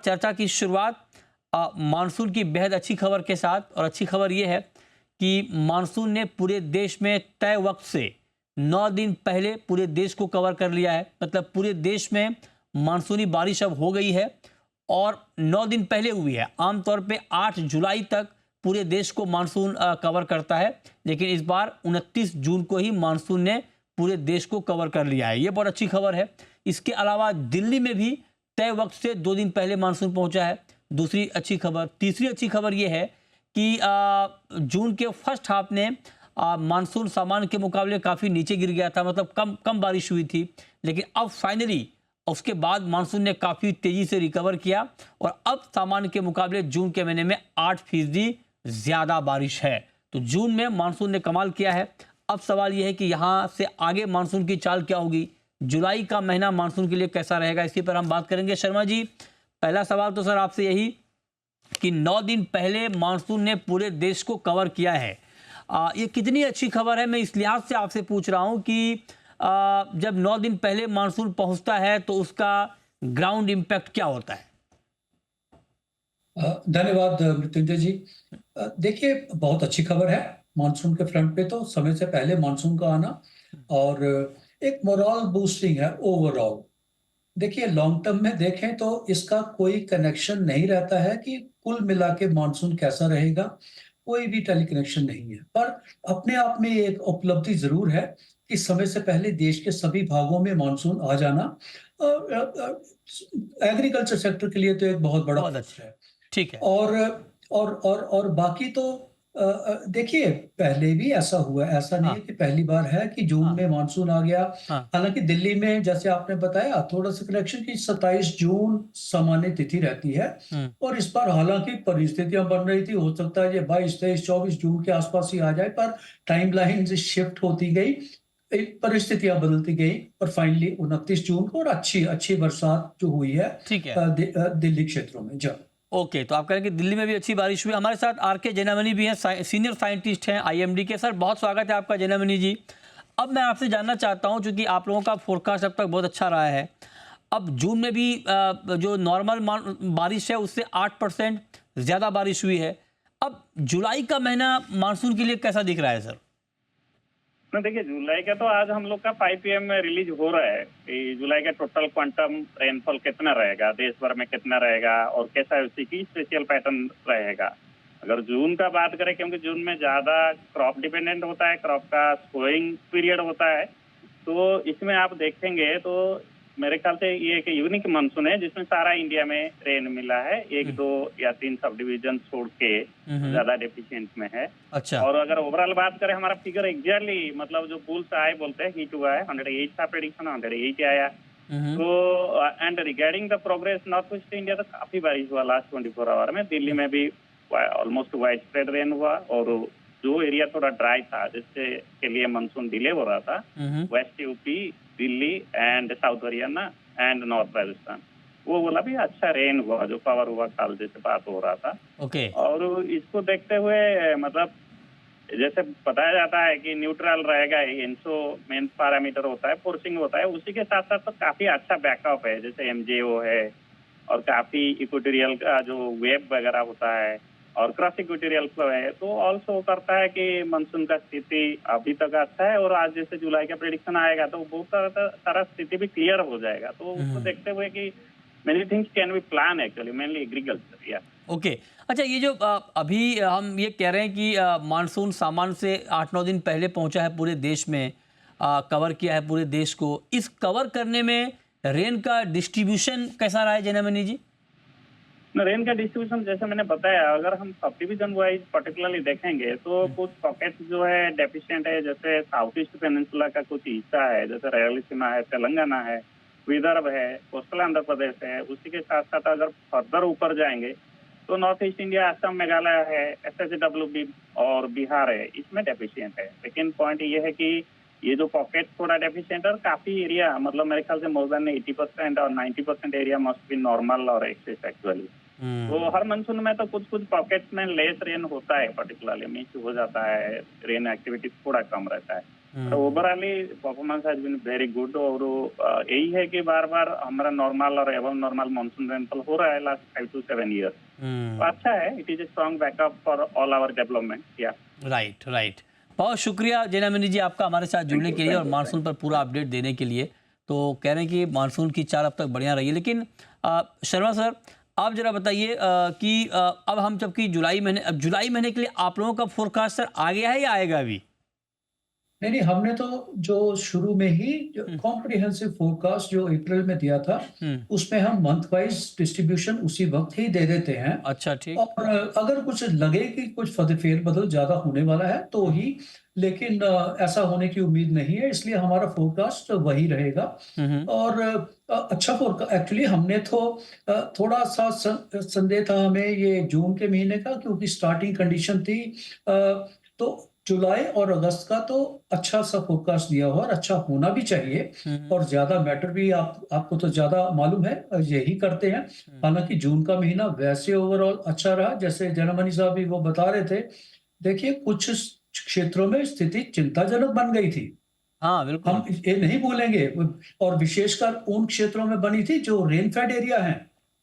चर्चा की शुरुआत मानसून की बेहद अच्छी खबर के साथ, और अच्छी खबर ये है कि मानसून ने पूरे देश में तय वक्त से 9 दिन पहले पूरे देश को कवर कर लिया है। मतलब पूरे देश में मानसूनी बारिश अब हो गई है और 9 दिन पहले हुई है। आमतौर पे 8 जुलाई तक पूरे देश को मानसून कवर करता है, लेकिन इस बार 29 जून को ही मानसून ने पूरे देश को कवर कर लिया है। ये बहुत अच्छी खबर है। इसके अलावा दिल्ली में भी तय वक्त से 2 दिन पहले मानसून पहुंचा है। दूसरी अच्छी खबर। तीसरी अच्छी खबर यह है कि जून के फर्स्ट हाफ ने मानसून सामान्य के मुकाबले काफ़ी नीचे गिर गया था, मतलब कम बारिश हुई थी, लेकिन अब फाइनली उसके बाद मानसून ने काफ़ी तेज़ी से रिकवर किया और अब सामान्य के मुकाबले जून के महीने में 8% ज़्यादा बारिश है। तो जून में मानसून ने कमाल किया है। अब सवाल यह है कि यहाँ से आगे मानसून की चाल क्या होगी, जुलाई का महीना मानसून के लिए कैसा रहेगा, इसी पर हम बात करेंगे। शर्मा जी, पहला सवाल तो सर आपसे यही कि 9 दिन पहले मानसून ने पूरे देश को कवर किया है। ये कितनी अच्छी खबर है, मैं इस लिहाज से आपसे पूछ रहा हूँ कि जब 9 दिन पहले मानसून पहुंचता है तो उसका ग्राउंड इम्पैक्ट क्या होता है? धन्यवाद मृत्युंजय जी। देखिए, बहुत अच्छी खबर है। मानसून के फ्रंट पे तो समय से पहले मानसून का आना और एक मोरल बूस्टिंग है ओवरऑल। देखिए, लॉन्ग टर्म में देखें तो इसका कोई कनेक्शन नहीं रहता है कि कुल मिला के मानसून कैसा रहेगा, कोई भी टेली कनेक्शन नहीं है। पर अपने आप में एक उपलब्धि जरूर है कि समय से पहले देश के सभी भागों में मानसून आ जाना एग्रीकल्चर सेक्टर के लिए तो एक बहुत बड़ा बहुत बूस्ट अच्छा, है। ठीक है। और बाकी तो देखिए, पहले भी ऐसा हुआ है, ऐसा नहीं है हाँ कि पहली बार है कि जून हाँ में मानसून आ गया। हाँ। हालांकि दिल्ली में जैसे आपने बताया थोड़ा सा कनेक्शन की 27 जून सामान्य तिथि रहती है हम्म। और इस बार हालांकि परिस्थितियां बन रही थी, हो सकता है ये 22, 23, 24 जून के आसपास ही आ जाए, पर टाइमलाइन शिफ्ट होती गई, परिस्थितियां बदलती गई और फाइनली 29 जून को और अच्छी अच्छी बरसात जो हुई है ठीक है। दिल्ली क्षेत्रों में। जब ओके, तो आप कह रहे हैं कि दिल्ली में भी अच्छी बारिश हुई। हमारे साथ आर.के. जैनामणि भी हैं, सीनियर साइंटिस्ट हैं आईएमडी के। सर, बहुत स्वागत है आपका जैनामणि जी। अब मैं आपसे जानना चाहता हूं, चूंकि आप लोगों का फोरकास्ट अब तक बहुत अच्छा रहा है, अब जून में भी जो नॉर्मल बारिश है उससे 8% ज़्यादा बारिश हुई है। अब जुलाई का महीना मानसून के लिए कैसा दिख रहा है सर? ना देखिए, जुलाई का तो आज हम लोग का 5 PM में रिलीज हो रहा है कि जुलाई का टोटल क्वांटम रेनफॉल कितना रहेगा, देश भर में कितना रहेगा और कैसा उसी की स्पेशल पैटर्न रहेगा। अगर जून का बात करें, क्योंकि जून में ज़्यादा क्रॉप डिपेंडेंट होता है, क्रॉप का सोइंग पीरियड होता है, तो इसमें आप देखेंगे तो मेरे ख्याल से ये एक यूनिक मानसून है जिसमें सारा इंडिया में रेन मिला है। 1, 2 या 3 सब डिवीजन छोड़ के ज्यादा डेफिशिएंट में है। अच्छा। और अगर ओवरऑल बात करें, हमारा फिगर एग्जैक्टली मतलब जो बुल्स आए बोलते हैं हिट हुआ है, 108 था प्रेडिक्शन, 108 आया। तो and regarding the progress, north east India तो काफी बारिश हुआ लास्ट 24 आवर में। दिल्ली में भी ऑलमोस्ट वाइड स्प्रेड रेन हुआ और जो एरिया थोड़ा ड्राई था जिससे के लिए मानसून डिले हो रहा था, west UP, Delhi and south Haryana and north Rajasthan, वो बोला भी अच्छा रेन हुआ, जो पावर हुआ काल जैसे बात हो रहा था। ओके। और इसको देखते हुए मतलब जैसे बताया जाता है कि न्यूट्रल रहेगा, इंसो मेन पैरामीटर होता है, फोर्सिंग होता है, उसी के साथ साथ तो काफी अच्छा बैकअप है, जैसे एमजेओ है और काफी इक्वेटोरियल का जो वेब वगैरह होता है और क्रॉस इक्वेटोरियल फ्लो है, तो ऑल्सो करता है कि मानसून का स्थिति अभी तक अच्छा है और आज जैसे जुलाई का प्रेडिक्शन आएगा तो बहुत सारा स्थिति भी क्लियर हो जाएगा। तो उसको देखते हुए कि many things can be plan actually, mainly agriculture. या ओके। अच्छा, ये जो अभी हम ये कह रहे हैं कि मानसून सामान्य से 8-9 दिन पहले पहुंचा है पूरे देश में, कवर किया है पूरे देश को। इस कवर करने में रेन का डिस्ट्रीब्यूशन कैसा रहा है जैनामणि जी? रेन का डिस्ट्रीब्यूशन जैसे मैंने बताया, अगर हम सब डिवीजन वाइज पर्टिकुलरली देखेंगे तो कुछ पॉकेट जो है डेफिशिएंट है, जैसे साउथ ईस्ट पेनिनसुला का कुछ हिस्सा है, जैसे रायलसीमा है, तेलंगाना है, विदर्भ है, कोस्टल आंध्र प्रदेश है। उसी के साथ साथ अगर फर्दर ऊपर जाएंगे तो north east India, Assam, Meghalaya है, SHWB और बिहार है, इसमें डेफिशिएंट है। लेकिन पॉइंट ये है कि ये जो पॉकेट थोड़ा डेफिशिएंट और काफी एरिया, मतलब मेरे ख्याल से मोर देन 80% और 90% एरिया मस्ट बी नॉर्मल और एक्सेस एक्चुअली। तो हर मानसून में तो कुछ कुछ पॉकेट्स में लेस रेन होता है, पर्टिकुलरली मिस हो जाता है, रेन एक्टिविटी थोड़ा कम रहता है। Overall performance has been very good. और यही है कि बार बार हमारा नॉर्मल और एवं नॉर्मल मानसून रेनफॉल हो रहा है लास्ट 5 to 7 ईयर्स। तो अच्छा है, it is a strong backup for all our development. Yeah right right. बहुत शुक्रिया जैनामणि जी आपका हमारे साथ जुड़ने के लिए और मानसून पर पूरा अपडेट देने के लिए। तो कह रहे हैं कि मानसून की चाल अब तक बढ़िया रही है, लेकिन शर्मा सर आप जरा बताइए कि अब हम जबकि जुलाई महीने के लिए आप लोगों का फोरकास्ट सर आ गया है या आएगा अभी? नहीं, हमने तो जो शुरू में ही कॉम्प्रिहेंसिव फोरकास्ट जो अप्रैल में दिया था, उसमें हम मंथ वाइज डिस्ट्रीब्यूशन उसी वक्त ही दे देते हैं। अच्छा ठीक। और अगर कुछ लगे कि कुछ फेर बदल ज्यादा होने वाला है तो ही, लेकिन ऐसा होने की उम्मीद नहीं है, इसलिए हमारा फोरकास्ट वही रहेगा। और अच्छा फोरकास्ट एक्चुअली हमने तो थोड़ा सा संदेह था हमें ये जून के महीने का, क्योंकि स्टार्टिंग कंडीशन थी। तो जुलाई और अगस्त का तो अच्छा सा फोरकास्ट दिया हुआ और अच्छा होना भी चाहिए। और ज्यादा मैटर भी आपको तो ज्यादा मालूम है, यही करते हैं। हालांकि जून का महीना वैसे ओवरऑल अच्छा रहा, जैसे जैनामणि साहब भी वो बता रहे थे। देखिए कुछ क्षेत्रों में स्थिति चिंताजनक बन गई थी, हाँ बिल्कुल। हम ये नहीं भूलेंगे। और विशेषकर उन क्षेत्रों में बनी थी जो रेनफेड एरिया हैं,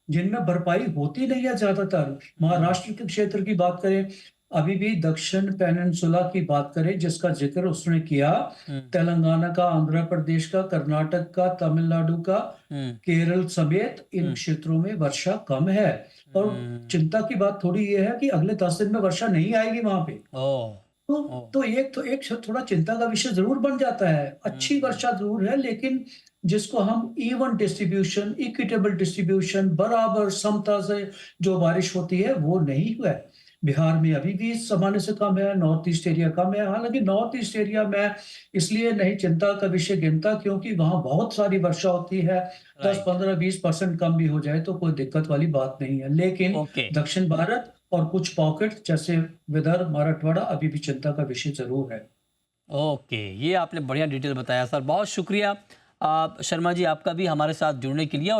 जिनमें भरपाई होती नहीं है ज्यादातर। महाराष्ट्र के क्षेत्र की बात करें, अभी भी दक्षिण पेनिनसुला की बात करें जिसका जिक्र उसने किया, तेलंगाना का, आंध्र प्रदेश का, कर्नाटक का, तमिलनाडु का, केरल समेत इन क्षेत्रों में वर्षा कम है। और चिंता की बात थोड़ी ये है कि अगले 10 दिन में वर्षा नहीं आएगी वहां पे। तो एक थोड़ा चिंता का विषय जरूर बन जाता है। अच्छी वर्षा जरूर है, लेकिन जिसको हम इवन डिस्ट्रीब्यूशन, इक्विटेबल डिस्ट्रीब्यूशन, बराबर समता से जो बारिश होती है वो नहीं हुआ है। बिहार में अभी भी सामान्य से कम है, नॉर्थ ईस्ट एरिया कम है। हालांकि नॉर्थ ईस्ट एरिया में इसलिए नहीं चिंता का विषय गिनता क्योंकि वहां बहुत सारी वर्षा होती है। 10, 15, 20% कम भी हो जाए तो कोई दिक्कत वाली बात नहीं है। लेकिन दक्षिण भारत और कुछ पॉकेट जैसे विदर्भ, मराठवाड़ा अभी भी चिंता का विषय जरूर है। ओके, ये आपने बढ़िया डिटेल बताया सर, बहुत शुक्रिया शर्मा जी आपका भी हमारे साथ जुड़ने के लिए।